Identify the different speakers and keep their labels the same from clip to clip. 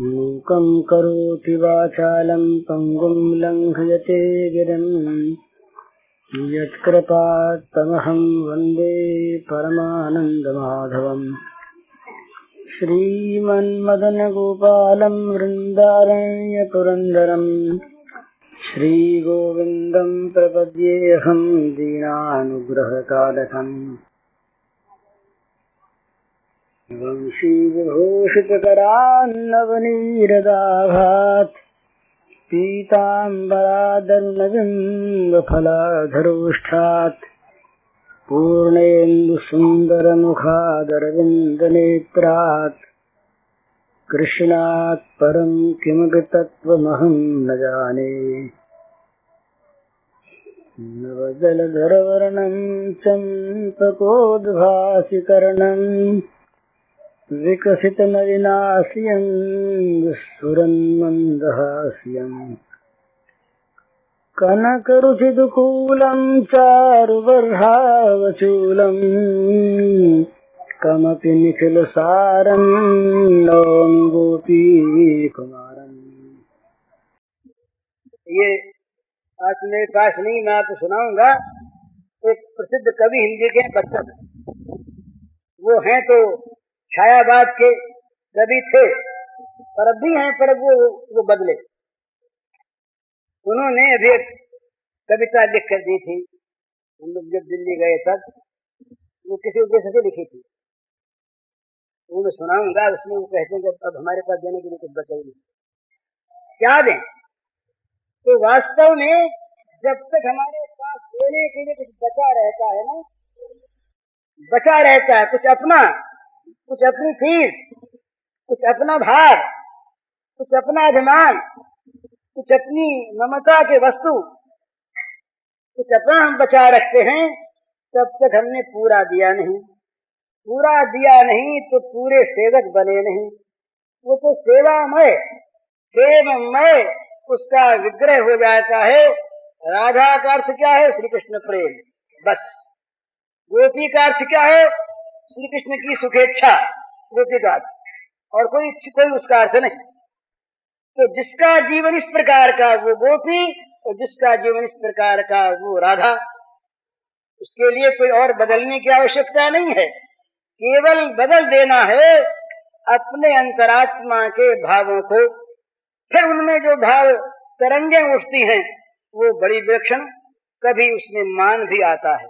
Speaker 1: मूकं करोति वाचालं पङ्गुं लङ्घयते गिरिं यत्कृपात्तमहं वन्दे परमानन्दमाधवम्। श्रीमन्मदनगोपालं वृन्दारण्यपुरन्दरं श्रीगोविन्दं प्रपद्येऽहं दीनानुग्रहकालकम्। वंशीविभूषितकरान्नवनीरदाघात् पीताम्बरादर्णबिम्बफलाधरोष्ठात् पूर्णेन्दुसुन्दरमुखादरविन्दनेत्रात् कृष्णात् परं किमपि तत्त्वमहं न जाने। नवजलधरवर्णं चम्पकोद्भासिकर्णं विकसितनलिनास्यं स्फुरन्मन्दहास्यम्। कनकरुचिदुकूलं चारुबर्हावचूलं कमपि निखिलसारं नौमि गोपीकुमारम्।
Speaker 2: ये आज मेरे पास नहीं, मैं आपको सुनाऊंगा। एक प्रसिद्ध कवि हिंदी के बच्चन, वो हैं तो छायावाद के कवि थे, पर अब भी हैं, पर वो बदले। उन्होंने अभी एक कविता लिख कर दी थी, हम लोग जब दिल्ली गए तब, वो किसी उद्देश्य से लिखी थी, वो मैं सुनाऊंगा। उसमें वो कहते हैं कि अब हमारे पास देने के लिए कुछ बचा ही नहीं, क्या दें। तो वास्तव में जब तक हमारे पास देने के लिए कुछ बचा रहता है ना, बचा रहता है कुछ अपना, कुछ अपनी चीज, कुछ अपना भार, कुछ अपना अभिमान, कुछ अपनी ममता के वस्तु, कुछ अपना हम बचा रखते हैं, तब तक हमने पूरा दिया नहीं। पूरा दिया नहीं तो पूरे सेवक बने नहीं। वो तो सेवामय, प्रेममय उसका विग्रह हो जाता है। राधा का अर्थ क्या है? श्री कृष्ण प्रेम, बस। गोपी का अर्थ क्या है? श्री कृष्ण की सुखेच्छा, गोपी का अर्थ, और कोई उसका अर्थ नहीं। तो जिसका जीवन इस प्रकार का वो गोपी, और जिसका जीवन इस प्रकार का वो राधा। उसके लिए कोई और बदलने की आवश्यकता नहीं है, केवल बदल देना है अपने अंतरात्मा के भावों को। फिर उनमें जो भाव तरंगें उठती हैं वो बड़ी विलक्षण, कभी उसमें मान भी आता है।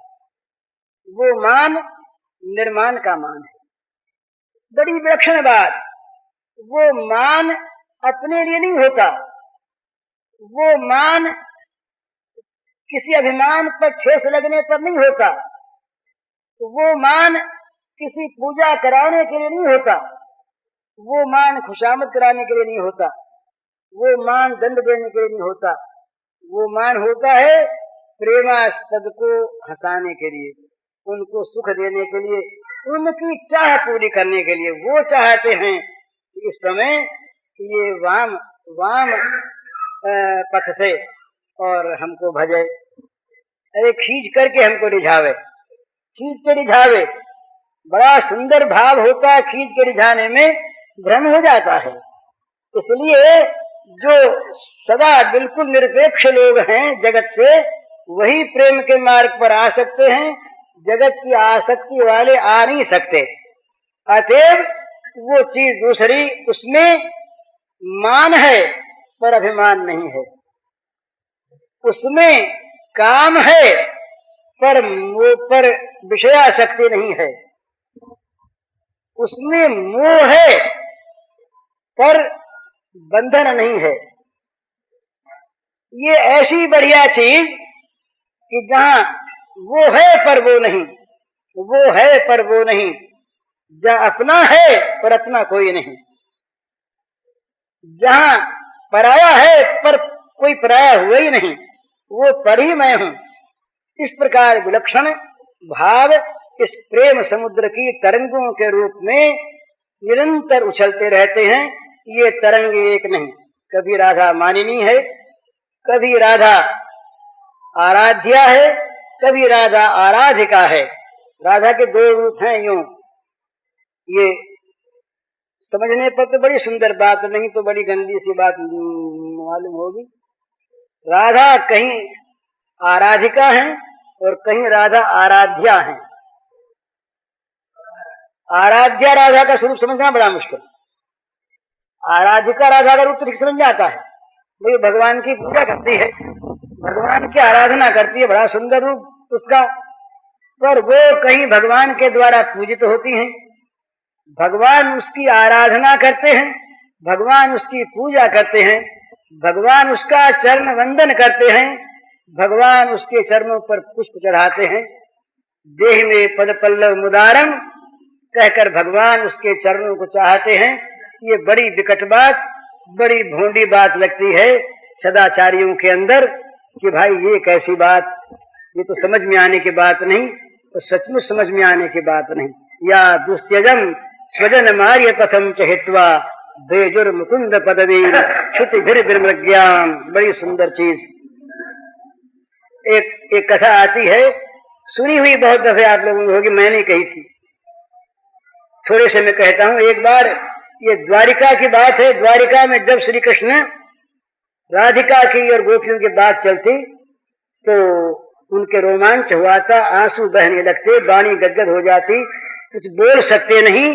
Speaker 2: वो मान निर्माण का मान है, बड़ी विलक्षण बात। वो मान अपने लिए नहीं होता, वो मान किसी अभिमान पर ठेस लगने पर नहीं होता, वो मान किसी पूजा कराने के लिए नहीं होता, वो मान खुशामद कराने के लिए नहीं होता, वो मान दंड देने के लिए नहीं होता। वो मान होता है प्रेमास्पद को हंसाने के लिए, उनको सुख देने के लिए, उनकी चाह पूरी करने के लिए। वो चाहते हैं कि इस समय ये वाम पथ से और हमको भजे, अरे खींच करके हमको रिझावे, खींच के रिझावे। बड़ा सुंदर भाव होता है, खींच के रिझाने में भ्रम हो जाता है। इसलिए जो सदा बिल्कुल निरपेक्ष लोग हैं जगत से, वही प्रेम के मार्ग पर आ सकते हैं। जगत की आसक्ति वाले आ नहीं सकते। अतएव वो चीज दूसरी, उसमें मान है पर अभिमान नहीं है, उसमें काम है पर विषयासक्ति नहीं है, उसमें मोह है पर बंधन नहीं है। ये ऐसी बढ़िया चीज कि जहां वो है पर वो नहीं, वो है पर वो नहीं, जहां अपना है पर अपना कोई नहीं, जहां पराया है पर कोई पराया हुआ ही नहीं, वो पर ही मैं हूं। इस प्रकार विलक्षण भाव इस प्रेम समुद्र की तरंगों के रूप में निरंतर उछलते रहते हैं। ये तरंग एक नहीं, कभी राधा मानिनी है, कभी राधा आराध्या है, कभी राधा आराधिका है। राधा के दो रूप हैं यूं, ये समझने पर तो बड़ी सुंदर बात, नहीं तो बड़ी गंदी सी बात मालूम होगी। राधा कहीं आराधिका है और कहीं राधा आराध्या है। आराध्या राधा का स्वरूप समझना बड़ा मुश्किल। आराधिका राधा का रूप तो ठीक समझ में आता है, वही भगवान की पूजा करती है, भगवान की आराधना करती है, बड़ा सुंदर रूप उसका। पर वो कहीं भगवान के द्वारा पूजित होती हैं, भगवान उसकी आराधना करते हैं, भगवान उसकी पूजा करते हैं, भगवान उसका चरण वंदन करते हैं, भगवान उसके चरणों पर पुष्प चढ़ाते हैं। देह में पद पल्लव मुदारम कहकर भगवान उसके चरणों को चाहते हैं। ये बड़ी विकट बात, बड़ी भोंडी बात लगती है सदाचारियों के अंदर कि भाई ये कैसी बात, ये तो समझ में आने की बात नहीं, तो सचमुच समझ में आने की बात नहीं। या दुस्त्यजम स्वजन मार्य पथम चहित्वा बेजुर मुकुंद पदवी क्षुति भीर विमृग्याम। बड़ी सुंदर चीज। एक कथा आती है, सुनी हुई बहुत दफे आप लोगों ने होगी, मैंने कही थी, थोड़े से मैं कहता हूं। एक बार ये द्वारिका की बात है। द्वारिका में जब श्री कृष्ण राधिका की और गोपियों की बात चलती तो उनके रोमांच हुआ था, आंसू बहने लगते, वाणी गदगद हो जाती, कुछ बोल सकते नहीं।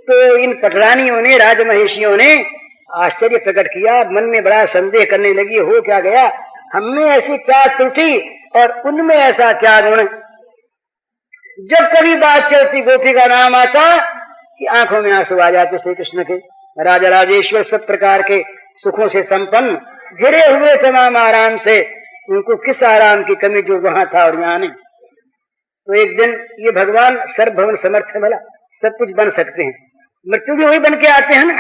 Speaker 2: तो इन पटरानियों ने, राजमहेशियों ने आश्चर्य प्रकट किया, मन में बड़ा संदेह करने लगी, हो क्या गया, हमने ऐसी क्या त्रुटि और उनमें ऐसा क्या गुण। जब कभी बात चलती, गोपी का नाम आता कि आंखों में आंसू आ जाते श्री कृष्ण के। राजा राजेश्वर सब प्रकार के सुखों से संपन्न, घिरे हुए तमाम आराम से, उनको किस आराम की कमी जो वहां था और यहाँ नहीं। तो एक दिन ये भगवान सर्वभवन समर्थ है, भला सब कुछ बन सकते हैं, मृत्यु भी वही बन के आते हैं ना।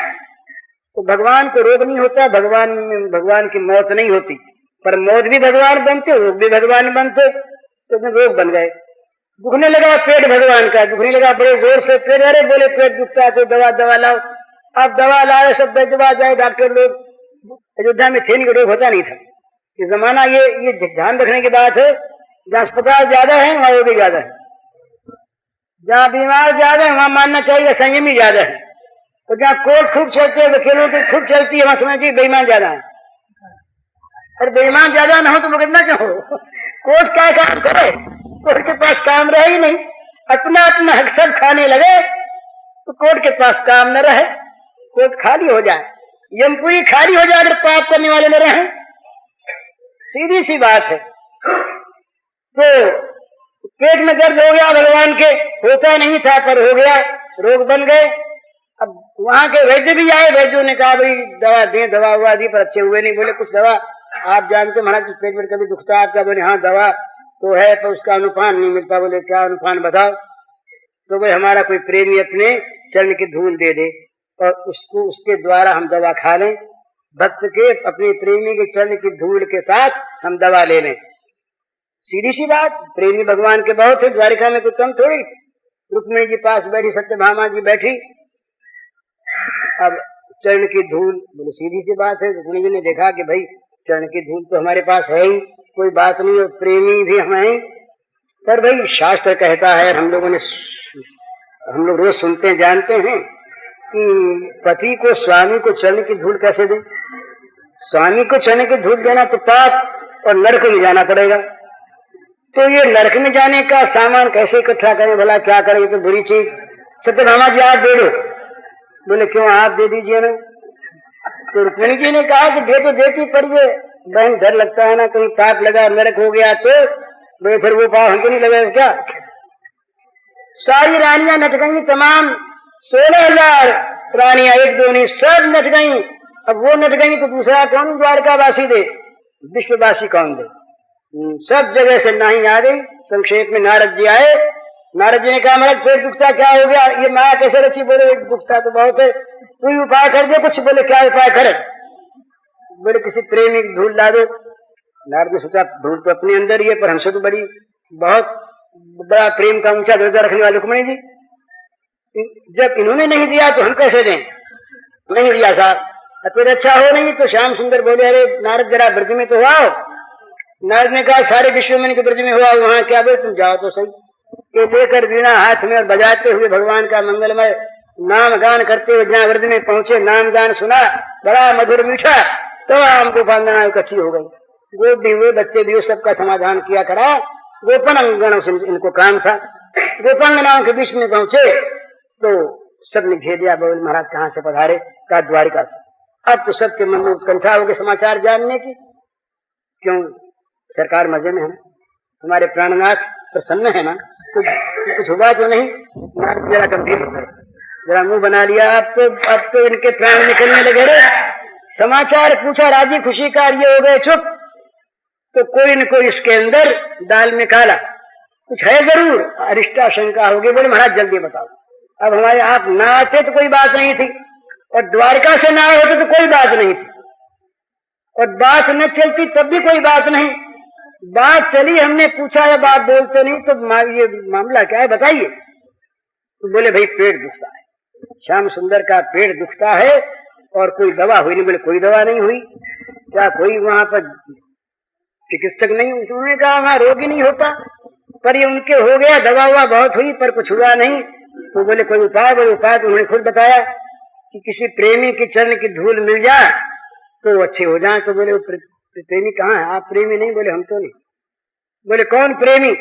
Speaker 2: तो भगवान को रोग नहीं होता, भगवान की मौत नहीं होती, पर मौत भी भगवान बनते, रोग भी भगवान बनते। तो रोग बन गए, दुखने लगा पेट भगवान का, दुखने लगा बड़े जोर से पेट। अरे बोले पेट दुखता है तो दवा लाओ। अब दवा लाए, सब दवा जाए, डॉक्टर लोग। अयोध्या में थे नहीं, रोग होता नहीं था। ये जमाना ये ध्यान रखने की बात है, जहाँ अस्पताल ज्यादा है वहां रोगी ज्यादा है, जहाँ बीमार ज्यादा है वहां मानना चाहिए संयमी ज्यादा है, और जहाँ कोर्ट खूब चलते हैं, वकीलों की खूब चलती है, वहां समझना चाहिए बेईमान ज्यादा है। अरे बेईमान ज्यादा ना हो तो मुकदमा क्यों हो? कोर्ट क्या काम करे, कोर्ट के पास काम रहे ही नहीं, अपना अपना हक सब खाने लगे तो कोर्ट के पास काम न रहे, कोर्ट खाली हो जाए, यमपुरी खाली हो जाए अगर पाप करने वाले न रहे। सीधी सी बात है। तो पेट में दर्द हो गया भगवान के, होता नहीं था पर हो गया, रोग बन गए। अब वहां के वैद्य भी आए, वैद्यों ने कहा भाई दवा दें, दवा हुआ दी पर अच्छे हुए नहीं। बोले कुछ दवा आप जानते महाराज, पेट में कभी दुखता है आपका? बोले हाँ दवा तो है पर उसका अनुपान नहीं मिलता। बोले क्या अनुपान बताओ? तो भाई हमारा कोई प्रेमी अपने चरण की धूल दे दे और उसको उसके द्वारा हम दवा खा लें, भक्त के अपने प्रेमी के चरण की धूल के साथ हम दवा ले लें। सीधी सी बात, प्रेमी भगवान के बहुत है, द्वारिका में कोई कम थोड़ी। रुक्मिणी जी पास बैठी, सत्यभामा जी बैठी, अब चरण की धूल, बोले सीधी सी बात है। रुक्मिणी जी ने देखा कि भाई चरण की धूल तो हमारे पास है ही, कोई बात नहीं, और प्रेमी भी हम हैं, पर भाई शास्त्र कहता है, हम लोग रोज सुनते हैं, जानते हैं कि पति को स्वामी को चरण की धूल कैसे दे। स्वामी को चरण की धूल देना तो पाप और नरक में जाना पड़ेगा। तो ये नरक में जाने का सामान कैसे इकट्ठा करें, भला क्या करें, ये तो बुरी चीज। सत्यभामा जी आप दे दो। बोले क्यों, आप दे दीजिए ना। तो रुक्मिणी जी ने कहा कि दे तो देती, पर ये बहन डर लगता है ना, कहीं पाप लगा नरक हो गया तो बोले फिर वो पाप हमको नहीं लगेगा क्या? सारी रानियां नट गई, तमाम 16,000 रानियां, एक दो नहीं, सब नट गई। अब वो नट गई तो दूसरा कौन द्वारकावासी दे, विश्ववासी कौन दे? सब जगह से नहीं आ गई। संक्षेप में नारद जी आए, नारद जी ने कहा महाराज पेट दुखता, क्या हो गया, ये माया कैसे रची? बोले दुखता तो बहुत है, कोई उपाय कर दे कुछ। बोले क्या उपाय करे? बोले किसी प्रेमी की धूल ला दो। नारद ने सोचा धूल तो अपने अंदर ही है, पर हमसे तो बड़ी बहुत बड़ा प्रेम का ऊंचा दर्जा रखने वाले रुक्मिणी जी, जब इन्होंने नहीं दिया तो हम कैसे दें? नहीं दिया साहब, फिर अच्छा हो नहीं। तो श्याम सुंदर बोले अरे नारद जरा ब्रज में तो हुआ। नारद ने कहा सारे विश्व में ब्रज में हुआ, वहां क्या? बोले तुम जाओ तो सही। ये लेकर वीणा हाथ में और बजाते हुए भगवान का मंगलमय नाम गान करते हुए जहाँ व्रज में पहुंचे, नाम गान सुना, बड़ा मधुर मीठा, तो आम गोपांगना इकट्ठी हो गई। गोप भी हुए, बच्चे भी हुए, सबका समाधान किया करा। गोपांगनाओं से इनको काम था। गोपांगनाओं के बीच में पहुंचे तो सबने घेर दिया, बोल महाराज कहाँ से पधारे? कहा द्वारिका से। अब तो सबके मन में उत्कंठा हो गई समाचार जानने की। क्यों? सरकार मजे में है, हमारे प्राणनाथ प्रसन्न है ना, कुछ हुआ तो नहीं? जरा गंभीर हो गए, जरा मुंह बना लिया। अब तो इनके प्राण निकलने लगे रे। समाचार पूछा, राजी खुशी का, ये हो गए चुप। तो कोई न कोई इसके अंदर दाल में काला कुछ है जरूर। अरिष्टा शंका होगी, बोले महाराज जल्दी बताओ। अब हमारे आप ना आते तो कोई बात नहीं थी, और द्वारका से ना होते तो कोई बात नहीं थी, और बात न चलती तब भी कोई बात नहीं। बात चली, हमने पूछा या बात बोलते नहीं, तो ये मामला क्या है बताइए। तो बोले भाई पेट दुखता है, श्याम सुंदर का पेट दुखता है, और कोई दवा हुई नहीं। बोले कोई दवा नहीं हुई? क्या कोई वहां पर चिकित्सक नहीं? उन्होंने कहा वहां रोग ही नहीं होता, पर ये उनके हो गया, दवा हुआ बहुत हुई पर कुछ हुआ नहीं। तो बोले कोई उपाय? बोले उपाय तो उन्होंने खुद बताया कि किसी प्रेमी के चरण की धूल मिल जाए तो वो अच्छे हो जाए। तो बोले प्रेमी कहाँ है? आप प्रेमी नहीं? बोले हम तो नहीं। बोले कौन प्रेमी?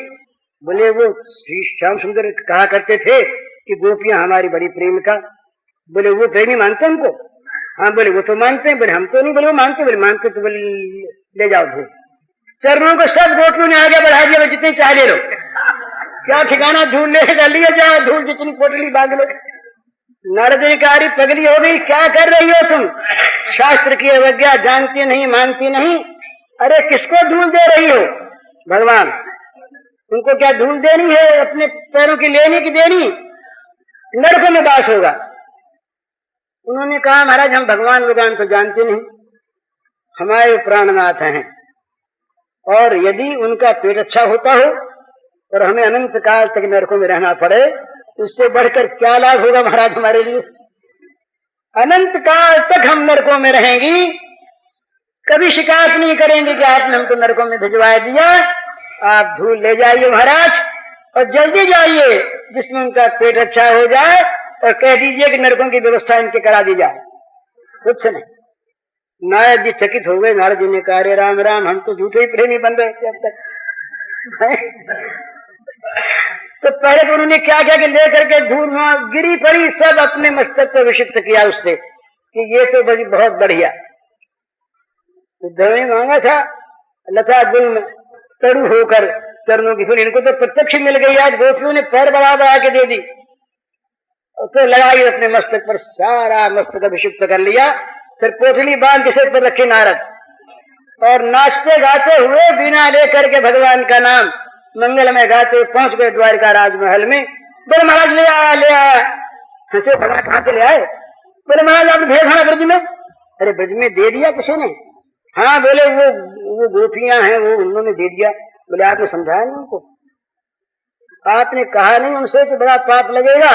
Speaker 2: बोले वो श्री श्याम सुंदर कहा करते थे कि गोपियां हमारी बड़ी प्रेमिका। बोले वो प्रेमी मानते हमको? हाँ। बोले वो तो मानते हैं। बोले हम तो नहीं। बोले वो मानते? बोले मानते तो बोले ले जाओ धूल। चरणों को सब गोपियों ने आगे बढ़ा दिया, जितने चाह ले लो, क्या ठिकाना, धूल ले लिए जाओ, धूल जितनी पोटली बांध लो। नरदेकारी पगली हो गई, क्या कर रही हो तुम? शास्त्र की अवज्ञा, जानती नहीं, मानती नहीं। अरे किसको धूल दे रही हो? भगवान। उनको क्या धूल देनी है? अपने पैरों की लेनी की देनी? नरकों में बास होगा। उन्होंने कहा महाराज हम भगवान भगवान तो जानते नहीं, हमारे प्राणनाथ हैं, और यदि उनका पेट अच्छा होता हो और हमें अनंत काल तक नरकों में रहना पड़े, उससे बढ़कर क्या लाभ होगा महाराज हमारे लिए? अनंत काल तक हम नरकों में रहेंगी, कभी शिकायत नहीं करेंगे कि आपने हमको नरकों में भिजवा दिया। आप धूल ले जाइए महाराज, और जल्दी जाइए, जिसमें उनका पेट अच्छा हो जाए, और कह दीजिए कि नरकों की व्यवस्था इनके करा दी जाए। कुछ नहीं। नारद जी चकित हो गए। नारद जी ने कहा अरे राम राम, हम तो झूठे ही प्रेमी बन रहे थे अब तक। तो पहले तो उन्होंने क्या किया कि लेकर के धूल वहां गिरी पड़ी, सब अपने मस्तक को विषिक्त किया उससे कि ये तो बड़ी बहुत बढ़िया। उद्धव ने मांगा था लता गुल तरु होकर चरणों की धूल, इनको तो प्रत्यक्ष मिल गई। आज गोपियों ने पैर बढ़ा बढ़ा के दे दी, और तो लगाई अपने मस्तक पर, सारा मस्तक अभिषिक्त कर लिया। फिर पोटली बांध के सिर पर रखे नारद, और नाचते गाते हुए बिना लेकर के भगवान का नाम मंगल में गाते पहुंच गए द्वारिका राजमहल में। बोले महाराज ले आया ले आया। हंसे भगवान कहाँ से ले आए? बोले महाराज आपने भेजा था ब्रज में। अरे ब्रज में दे दिया किसी ने? हाँ। बोले वो गोपियां हैं, वो उन्होंने दे दिया। बोले आपने समझाया नहीं उनको? आपने कहा नहीं उनसे कि बड़ा पाप लगेगा?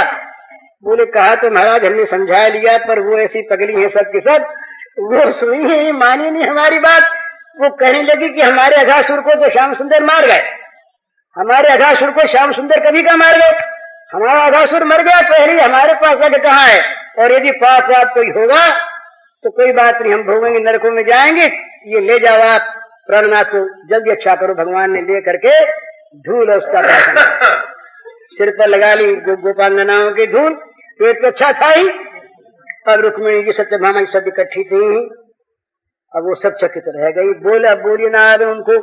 Speaker 2: बोले कहा तो महाराज हमने समझा लिया, पर वो ऐसी पगली है सब की सब, वो सुनी है, मानी नहीं हमारी बात। वो कहने लगी कि हमारे अघासुर को तो श्याम सुंदर मार गए, हमारे अघासुर को श्याम सुंदर कभी का मार गए, हमारा अघासुर मर गया, पहले हमारे पास आगे कहाँ है? और यदि पाप वाप कोई होगा तो कोई बात नहीं, हम भोगेंगे, नरकों में जाएंगे। ये ले जाओ आप प्राणनाथ को, जल्दी अच्छा करो। भगवान ने ले करके धूल उसका सिर पर लगा ली, गोपांगनाओं की धूल। पेट तो अच्छा था ही। अब रुक्मिणी जी सत्यभामा सब इकट्ठी थी, अब वो सब चकित रह गई। बोला बोली ना आवे उनको,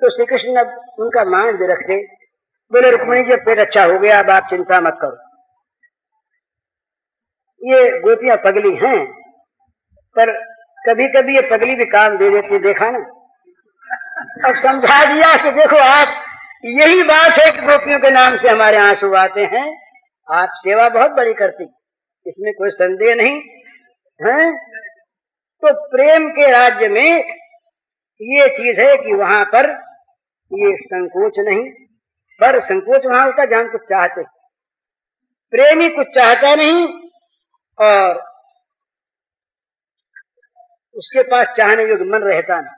Speaker 2: तो श्री कृष्ण ने उनका मान दे रखते। बोले रुक्मिणी जी पेट अच्छा हो गया, अब आप चिंता मत करो। ये गोपियां पगली हैं, पर कभी कभी ये पगली भी काम दे देती, देखा ना। अब समझा दिया कि देखो आप, यही बात है कि गोपियों के नाम से हमारे आंसू आते हैं। आप सेवा बहुत बड़ी करती, इसमें कोई संदेह नहीं है। तो प्रेम के राज्य में ये चीज है कि वहां पर ये संकोच नहीं, पर संकोच वहां होता जहां कुछ चाहते। प्रेमी कुछ चाहता नहीं, और उसके पास चाहने योग्य मन रहता नहीं,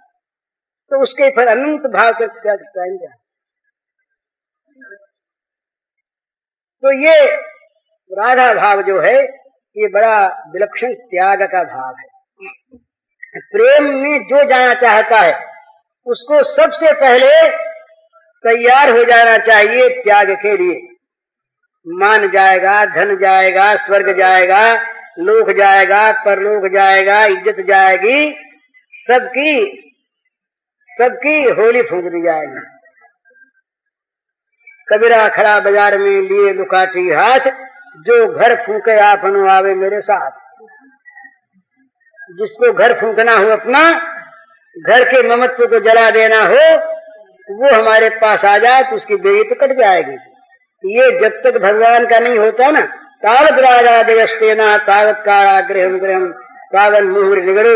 Speaker 2: तो उसके फिर अनंत भाव से क्या चाहेंगे। तो ये राधा भाव जो है ये बड़ा विलक्षण त्याग का भाव है। प्रेम में जो जाना चाहता है उसको सबसे पहले तैयार हो जाना चाहिए त्याग के लिए। मान जाएगा, धन जाएगा, स्वर्ग जाएगा, लोक जाएगा, परलोक जाएगा, इज्जत जाएगी, सबकी होली फूंक दी जाएगी। कबीरा खड़ा बाजार में लिए लुकाटी हाथ, जो घर फूके आपनो आवे मेरे साथ। जिसको घर फूकना हो अपना, घर के ममत्व को जला देना हो, वो हमारे पास आ जाए तो उसकी बेड़ी तो कट जाएगी। ये जब तक भगवान का नहीं होता ना, तावत राजा देवस्तेना तावत कारागृहम गृहम तावन मुहुर निगड़ो,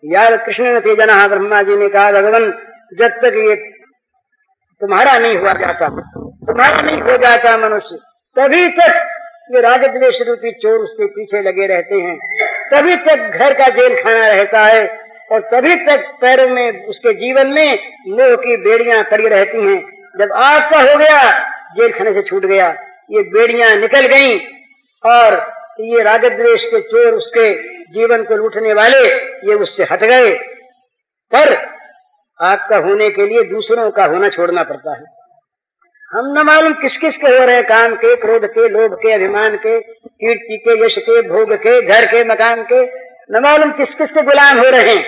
Speaker 2: यार कृष्ण ने तेजना ब्रह्मा जी ने कहा भगवान जब तक ये तुम्हारा नहीं हुआ जाता, तुम्हारा नहीं हो जाता मनुष्य, तभी तक ये राजद्वेष रूपी चोर उसके पीछे लगे रहते हैं, तभी तक घर का जेल खाना रहता है, और तभी तक पैरों में उसके जीवन में मोह की बेड़ियां पड़ी रहती हैं। जब आपका हो गया, जेल खाने से छूट गया, ये बेड़ियां निकल गईं और ये रागद्वेष के चोर उसके जीवन को लूटने वाले ये उससे हट गए। पर आपका होने के लिए दूसरों का होना छोड़ना पड़ता है। हम न मालूम किस किस के हो रहे हैं, काम के, क्रोध के, लोभ के, अभिमान के, कीर्ति के, यश के, भोग के, घर के, मकान के, न मालूम किस किस के गुलाम हो रहे हैं।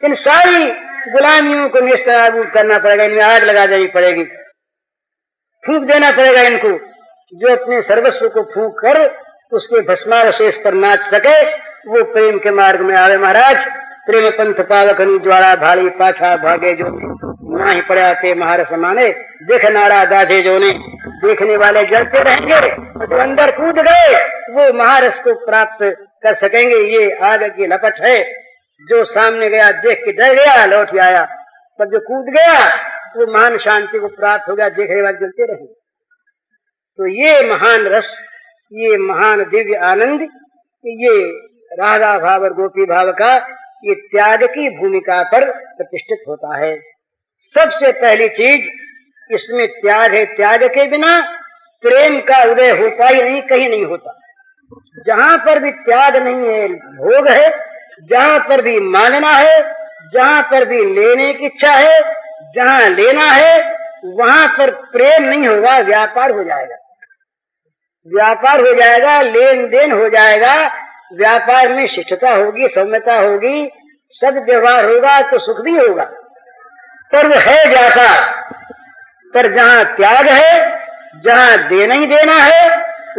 Speaker 2: इन सारी गुलामियों को निस्ताबूद करना पड़ेगा, इनमें आग लगा देनी पड़ेगी, फूंक देना पड़ेगा इनको। जो अपने सर्वस्व को फूंक कर उसके भस्मावशेष पर नाच सके वो प्रेम के मार्ग में आवे। महाराज प्रेम पंथ पावकनी ज्वाला भाली पाछा भागे जो ना ही पड़ा पे महार समाने, देख नारा दाधे जो ने। देखने वाले जलते रहेंगे, जो अंदर कूद गए वो महारस को प्राप्त कर सकेंगे। ये आग की लपट है, जो सामने गया देख के डर गया लौट आया, पर जो कूद गया वो महान शांति को प्राप्त हो गया, देखने वाले जलते रहे। तो ये महान रस, ये महान दिव्य आनंद, ये राधा भाव और गोपी भाव का ये त्याग की भूमिका पर प्रतिष्ठित होता है। सबसे पहली चीज इसमें त्याग है। त्याग के बिना प्रेम का उदय होता ही नहीं, कहीं नहीं होता। जहां पर भी त्याग नहीं है भोग है, जहां पर भी मानना है, जहां पर भी लेने की इच्छा है, जहां लेना है वहां पर प्रेम नहीं होगा, व्यापार हो जाएगा। व्यापार हो जाएगा, लेन देन हो जाएगा, व्यापार में शिष्टता होगी, सौम्यता होगी, सद्व्यवहार होगा तो सुख भी होगा। पर वो है व्यापार। पर जहां त्याग है, जहां देना ही देना है,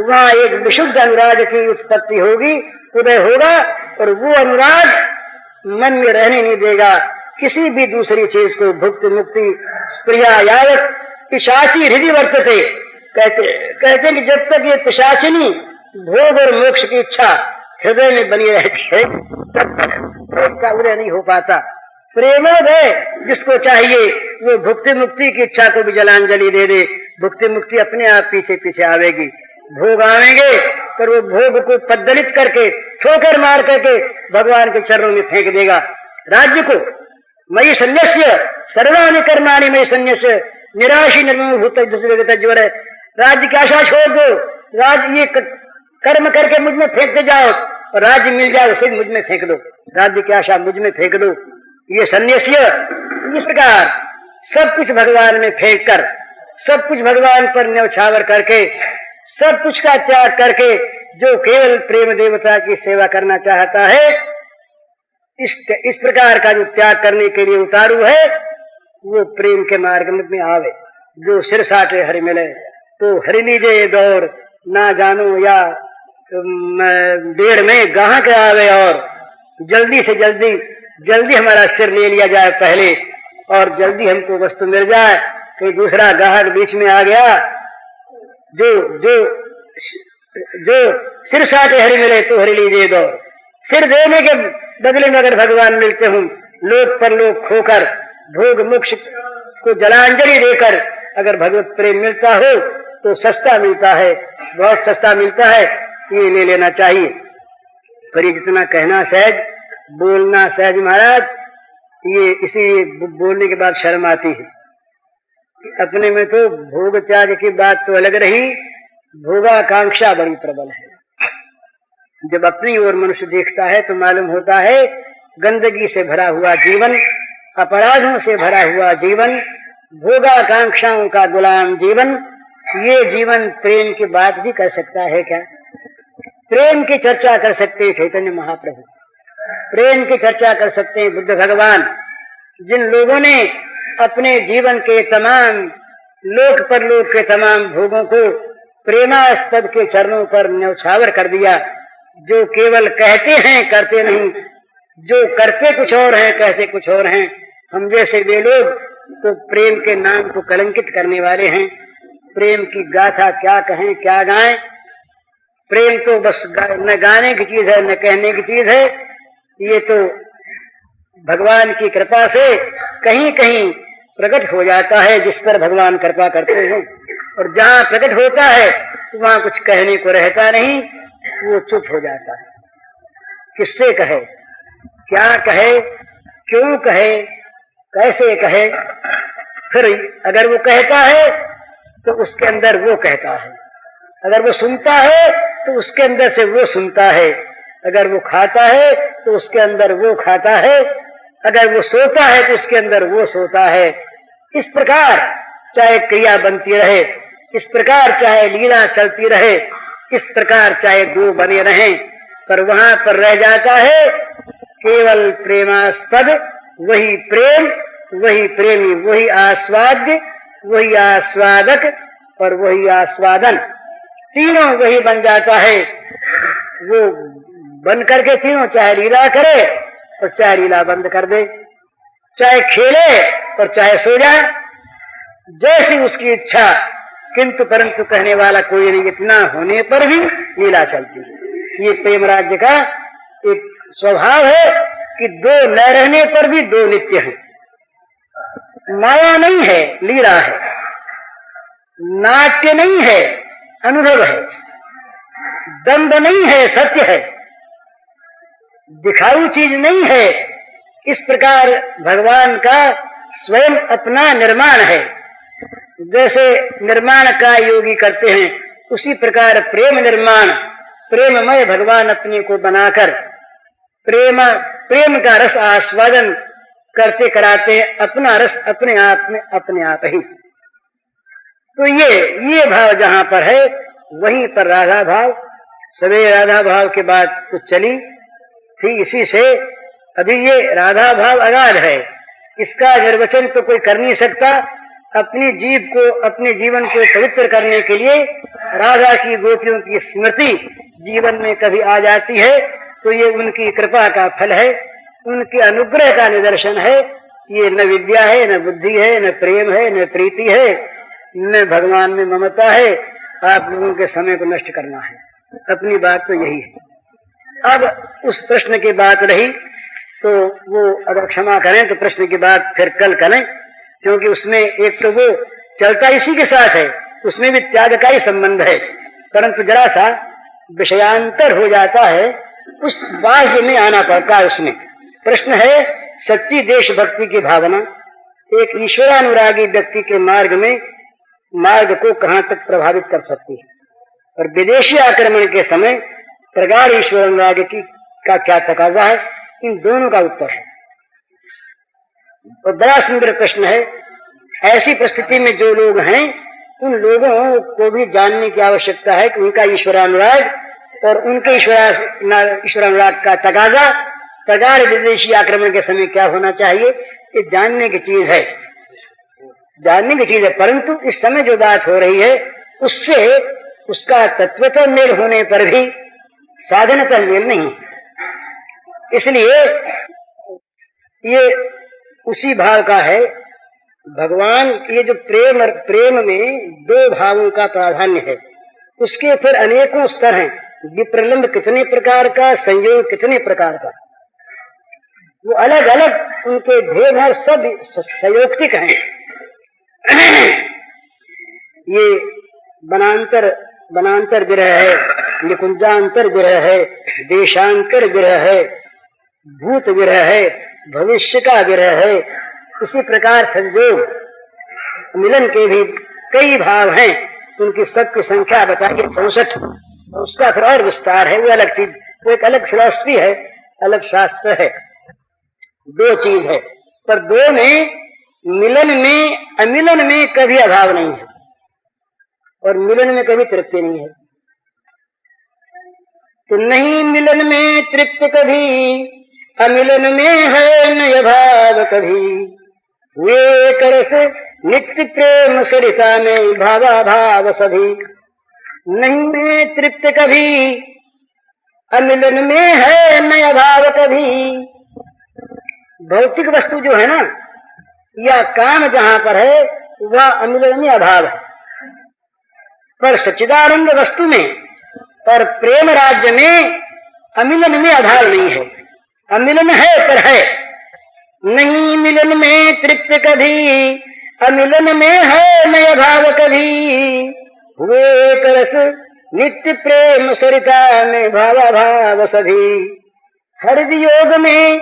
Speaker 2: वहां एक विशुद्ध अनुराग की उत्पत्ति होगी, उदय होगा, और वो अनुराग मन में रहने नहीं देगा किसी भी दूसरी चीज को। भुक्ति मुक्ति प्रिया यावत पिशाची हृदय वर्तते, कहते कि जब तक ये पिशाचिनी भोग और मोक्ष की इच्छा हृदय में बनी रहती है तब तक प्रेम का उदय नहीं हो पाता। प्रेमोदय जिसको चाहिए वो भुक्ति मुक्ति की इच्छा को भी जलांजलि दे दे, भुक्ति मुक्ति अपने आप पीछे पीछे आवेगी। भोग आवेंगे पर वो भोग को पद्दलित करके, ठोकर मार करके भगवान के चरणों में फेंक देगा। राज्य को मयि सन्यस्य सर्वाणि कर्माणि मयि सन्यस्य निराशी निर्मम भूत ज्वर, राज्य की आशा छोड़ दो, राज्य ये कर्म करके मुझ में फेंकते जाओ और राज्य मिल जाए उसे मुझ में फेंक दो, राज्य की आशा मुझ में फेंक दो। ये सन्यास्य इस प्रकार सब कुछ भगवान में फेंक कर, सब कुछ भगवान पर न्यौछावर करके, सब कुछ का त्याग करके जो केवल प्रेम देवता की सेवा करना चाहता है, इस प्रकार का जो त्याग करने के लिए उतारू है वो प्रेम के मार्ग में आवे। जो सिर साटे हरि मिले तो हरि लीजिए दौड़, ना जानो या देर में गाहक आवे, और जल्दी से जल्दी हमारा सिर ले लिया जाए पहले, और जल्दी हमको वस्तु मिल जाए। कोई दूसरा ग्राहक बीच में आ गया, जो सिर साटे हरि मिले तो हरि लीजिए दो। सिर देने के बदले में अगर भगवान मिलते हूँ, लोक पर लोक खोकर भोग मोक्ष को जलांजलि देकर अगर भगवत प्रेम मिलता हो तो सस्ता मिलता है, बहुत सस्ता मिलता है, ये ले लेना चाहिए। पर ये जितना कहना सहज, बोलना सहज महाराज, ये इसी बोलने के बाद शर्म आती है। अपने में तो भोग त्याग की बात तो अलग रही, भोगाकांक्षा बड़ी प्रबल है। जब अपनी ओर मनुष्य देखता है तो मालूम होता है गंदगी से भरा हुआ जीवन, अपराधों से भरा हुआ जीवन, भोगाकांक्षाओं का गुलाम जीवन, ये जीवन प्रेम की बात भी कर सकता है क्या? प्रेम की चर्चा कर सकते हैं चैतन्य महाप्रभु, प्रेम की चर्चा कर सकते हैं बुद्ध भगवान। जिन लोगों ने अपने जीवन के तमाम लोक परलोक के तमाम भोगों को प्रेमास्पद के चरणों पर न्यौछावर कर दिया, जो केवल कहते हैं करते नहीं, जो करते कुछ और हैं कहते कुछ और हैं, हम जैसे वे लोग तो प्रेम के नाम को कलंकित करने वाले हैं। प्रेम की गाथा क्या कहें क्या गाएं? प्रेम तो बस न गाने की चीज है न कहने की चीज है। ये तो भगवान की कृपा से कहीं कहीं प्रकट हो जाता है, जिस पर भगवान कृपा करते हैं, और जहाँ प्रकट होता है तो वहाँ कुछ कहने को रहता नहीं, वो चुप हो जाता है। किससे कहे, क्या कहे, क्यों कहे, कैसे कहे? फिर अगर वो कहता है तो उसके अंदर वो कहता है, अगर वो सुनता है तो उसके अंदर से वो सुनता है, अगर वो खाता है तो उसके अंदर वो खाता है, अगर वो सोता है तो उसके अंदर वो सोता है। इस प्रकार चाहे क्रिया बनती रहे, इस प्रकार चाहे लीला चलती रहे, इस प्रकार चाहे दो बने रहें, पर वहां पर रह जाता है केवल प्रेमास्पद, वही प्रेम, वही प्रेमी, वही आस्वाद्य, वही आस्वादक और वही आस्वादन, तीनों वही बन जाता है। वो बन करके तीनों चाहे लीला करे और चाहे लीला बंद कर दे, चाहे खेले और चाहे सो जाए, जैसी उसकी इच्छा, किंतु परंतु कहने वाला कोई नहीं। इतना होने पर भी लीला चलती है। ये प्रेम राज्य का एक स्वभाव है कि दो न रहने पर भी दो नित्य हैं। माया नहीं है, लीला है, नाट्य नहीं है, अनुभव है, दंड नहीं है, सत्य है, दिखाऊ चीज नहीं है। इस प्रकार भगवान का स्वयं अपना निर्माण है। जैसे निर्माण का योगी करते हैं, उसी प्रकार प्रेम निर्माण, प्रेममय भगवान अपने को बनाकर प्रेम का रस आस्वादन करते कराते अपना रस अपने आप ही। तो ये भाव जहां पर है वहीं पर राधा भाव, सवेरे राधा भाव के बाद तो चली थी। इसी से अभी ये राधा भाव अगाध है, इसका निर्वचन तो कोई कर नहीं सकता। अपनी जीव को, अपने जीवन को पवित्र करने के लिए राधा की गोपियों की स्मृति जीवन में कभी आ जाती है तो ये उनकी कृपा का फल है, उनके अनुग्रह का निदर्शन है। ये न विद्या है, न बुद्धि है, न प्रेम है, न प्रीति है, न भगवान में ममता है। आप लोगों के समय को नष्ट करना है। अपनी बात तो यही है। अब उस प्रश्न की बात रही तो वो अगर क्षमा करें तो प्रश्न की बात फिर कल करें, क्योंकि उसमें एक तो वो चलता इसी के साथ है, उसमें भी त्याग का ही संबंध है, परंतु जरा सा विषयांतर हो जाता है, उस बाह्य में आना पड़ता है। उसमें प्रश्न है सच्ची देशभक्ति की भावना एक ईश्वरानुरागी व्यक्ति के मार्ग को कहां तक प्रभावित कर सकती है, और विदेशी आक्रमण के समय प्रगाढ़ ईश्वरानुराग का क्या तकाजा है? इन दोनों का उत्तर है। और बड़ा सुंदर प्रश्न है। ऐसी परिस्थिति में जो लोग हैं उन लोगों को भी जानने की आवश्यकता है कि उनका ईश्वरानुराग और उनके ईश्वरानुराग का तकाजा प्रगाढ़ विदेशी आक्रमण के समय क्या होना चाहिए, ये जानने की चीज है, जानने की चीज है। परंतु इस समय जो बात हो रही है उससे उसका तत्वतः मेल होने पर भी साधनतः मेल नहीं। इसलिए ये उसी भाव का है। भगवान ये जो प्रेम में दो भावों का प्राधान्य है, उसके फिर अनेकों स्तर हैं। विप्रलंब कितने प्रकार का, संयोग कितने प्रकार का, वो अलग अलग उनके भेद हैं, सब संयोक्तिक हैं। ये बनांतर विरह है, निकुंजांतर विरह है, देशांतर विरह है, भूत विरह है, भविष्य का विरह है। इसी प्रकार संयोग मिलन के भी कई भाव हैं, उनकी सबकी संख्या बताइए 64, उसका फिर और विस्तार है, वो अलग चीज वो एक अलग फिलॉसफी है, अलग शास्त्र है, दो चीज है, पर दो में मिलन में अमिलन में कभी अभाव नहीं है और मिलन में कभी तृप्ति नहीं है। तो नहीं मिलन में तृप्त कभी, अमिलन में है न अभाव कभी। हुए करस नित्य प्रेम सरिता में भावा भाव सभी। नहीं में तृप्त कभी, अमिलन में है न अभाव कभी। भौतिक वस्तु जो है ना, या काम जहां पर है वह अमिलन में अभाव है, पर सच्चिदानंद वस्तु में और प्रेम राज्य में अमिलन में अभाव नहीं है। अमिलन है पर है नहीं, मिलन में तृप्त कभी, अमिलन में है न अभाव कभी। हुए करस नित्य प्रेम सरिता में भावा भाव सभी। हर वियोग में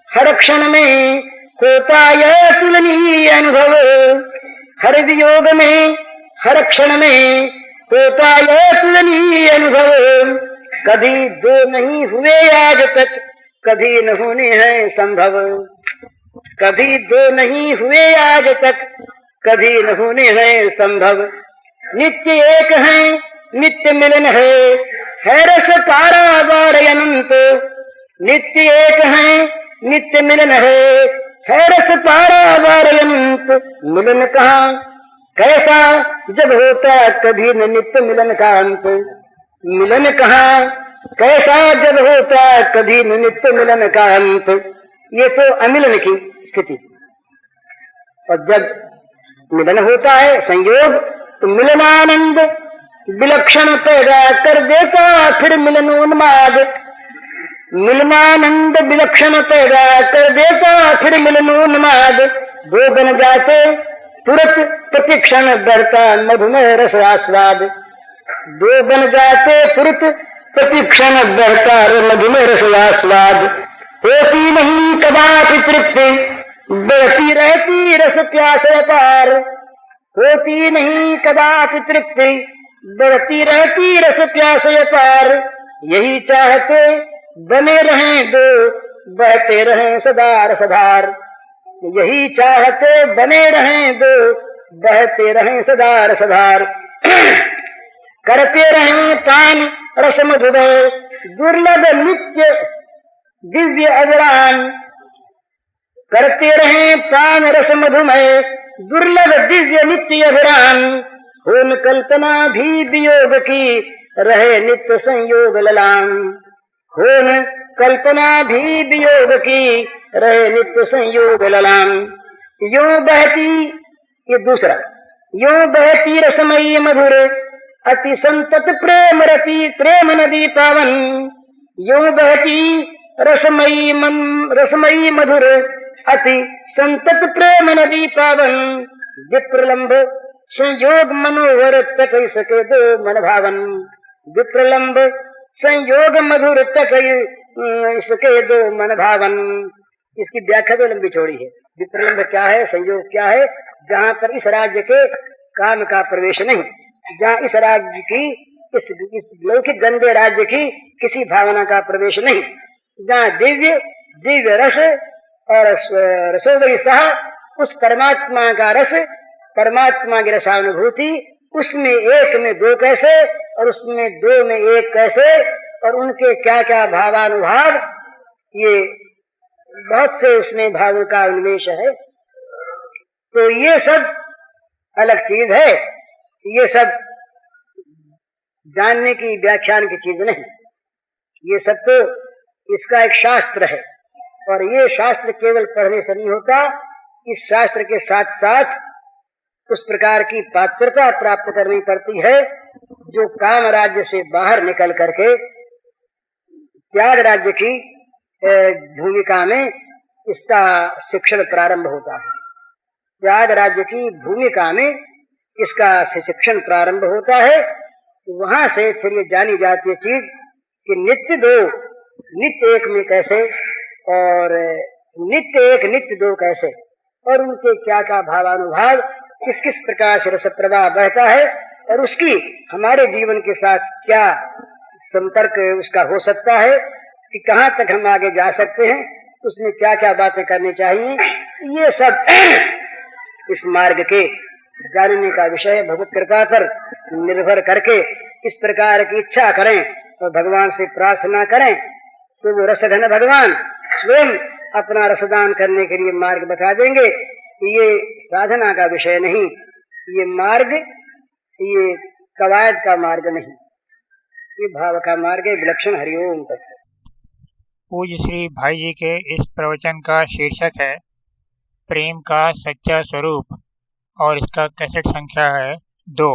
Speaker 2: हर क्षण में होता यह तुलनीय अनुभव। हर वियोग में हर क्षण में होता यह तुलनीय अनुभव। कभी दो नहीं हुए आज तक, कभी न होने हैं संभव। कभी दो नहीं हुए आज तक, कभी न होने हैं संभव। नित्य एक है, नित्य मिलन है रस पारावार अनंत। नित्य एक है, नित्य मिलन है रस पारावार अनंत। मिलन कहाँ कैसा जब होता कभी न नित्य मिलन का अंत। मिलन कहाँ कैसा जब होता कभी न नित्य मिलन का अंत। ये तो अमिलन की स्थिति। और जब मिलन होता है संयोग, तो मिलनानंद विलक्षण पैदा कर देता फिर मिलनोन्माद। मिलनानंद विलक्षण पैदा कर देता फिर मिलनोन्माद। दो बन जाते तुरंत प्रतिक्षण बढ़ता मधुमेह रस आस्वाद। दो बन जाते तुरंत प्रतिक्षण बढ़ता मधुमेह रस आस्वाद। होती नहीं कदापि तृप्ति, बढ़ती रहती रस प्यास अपार। होती नहीं कदापि तृप्ति, बढ़ती रहती रस प्यास अपार। यही चाहते बने रहें दो, बहते रहें सदा रसधार। यही चाहते बने रहें दो, बहते रहें सदा रसधार। करते रहें पान रस मधुमय, दुर्लभ नित्य दिव्य अविरान। करते रहें पान रस मधुमय, दुर्लभ दिव्य नित्य अभिरान। होन कल्पना भी वियोग की, रहे नित्य संयोग ललाम। होन कल्पना भी वियोग की, रहे नित्य संयोग ललाम। यों बहती, ये दूसरा, यों बहती रसमयी मधुर, अति संतत प्रेम रति प्रेम नदी पावन। यों बहती रसमयी मधुर, अति संतत प्रेम नदी पावन। विप्रलंब संयोग मनोहर तक सके दो मन भावन। विप्रलंब संयोग मधुर तक सके दो मन भावन। इसकी व्याख्या तो लंबी चौड़ी है। विप्रलंब क्या है, संयोग क्या है? जहाँ पर इस राज्य के काम का प्रवेश नहीं, जहाँ इस राज्य की इस लौकिक गंदे राज्य की किसी भावना का प्रवेश नहीं, जहाँ दिव्य दिव्य रस और रसोवरी सह उस परमात्मा का रस, परमात्मा की रसानुभूति, उसमें एक में दो कैसे और उसमें दो में एक कैसे, और उनके क्या क्या भावानुभाव, ये बहुत से उसमें भावों का उन्मेष है। तो ये सब अलग चीज है, ये सब जानने की व्याख्यान की चीज नहीं। ये सब तो इसका एक शास्त्र है, और ये शास्त्र केवल पढ़ने से नहीं होता, इस शास्त्र के साथ साथ उस प्रकार की पात्रता प्राप्त करनी पड़ती है जो काम राज्य से बाहर निकल करके त्याग राज्य की भूमिका में इसका शिक्षण प्रारंभ होता है। त्याग राज्य की भूमिका में इसका शिक्षण प्रारंभ होता है। वहां से फिर ये जानी जाती है चीज कि नित्य दो नित्य एक में कैसे, और नित्य एक नित्य दो कैसे, और उनके क्या क्या भावानुभाव, किस किस प्रकार से रस प्रवाह बहता है, और उसकी हमारे जीवन के साथ क्या संपर्क उसका हो सकता है कि कहाँ तक हम आगे जा सकते हैं, उसमें क्या क्या बातें करनी चाहिए, ये सब इस मार्ग के जानने का विषय। भगवत कृपा पर निर्भर करके इस प्रकार की इच्छा करें और भगवान से प्रार्थना करें तो वो रसघन भगवान स्वयं अपना रसदान करने के लिए मार्ग बता देंगे। ये साधना का विषय नहीं, ये मार्ग, ये कवायद का मार्ग नहीं, ये भाव का मार्ग है। विलक्षण हरिओम तत्सत।
Speaker 3: पूज्य श्री भाई जी के इस प्रवचन का शीर्षक है प्रेम का सच्चा स्वरूप और इसका कैसेट संख्या है 2।